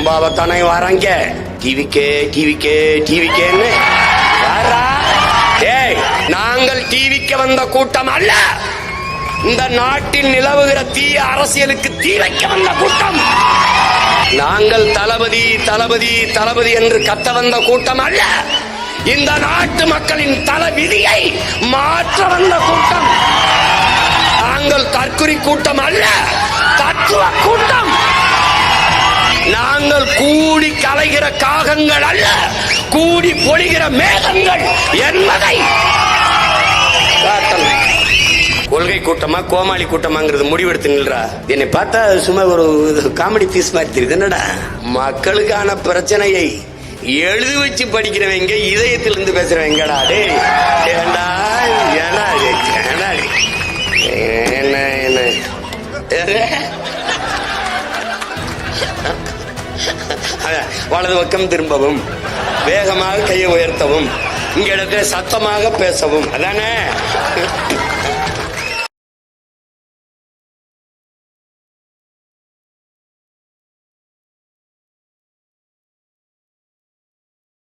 சும்பாவத்தானே வராங்க. டிவிக்கேன்னு நாங்கள் டிவிக்கு வந்த கூட்டம் அல்ல. இந்த நாட்டில் நிலவுகிற தீய அரசியலுக்கு தீ வைக்க வந்த கூட்டம். நாங்கள் தளபதி தளபதி தளபதி என்று கத்த வந்த கூட்டம் அல்ல. இந்த நாட்டு மக்களின் தல விதியை மாற்ற வந்த கூட்டம். நாங்கள் தற்குறி கூட்டம் அல்ல, தத்துவ கூட்டம். நாங்கள் கூடி கலைகிற காகங்கள் அல்ல, கூடி பொழிகிற மேகங்கள் என்பதை கொள்கை கூட்டமா கோமாளி கூட்டமாங்கிறது முடிவெடுத்து நில்றா. என்னை பார்த்தா சும்மா ஒரு காமெடி பீஸ் மாதிரி தெரியுது. என்னடா மக்களுக்கான பிரச்சனையை எழுதி வச்சு படிக்கிறவங்க இதயத்திலிருந்து பேசுறவங்கடா. டே ஏண்டா என்ன என்ன வலது பக்கம் திரும்பவும், வேகமாக கையை உயர்த்தவும், இங்க இடத்துல சத்தமாக பேசவும். அதானே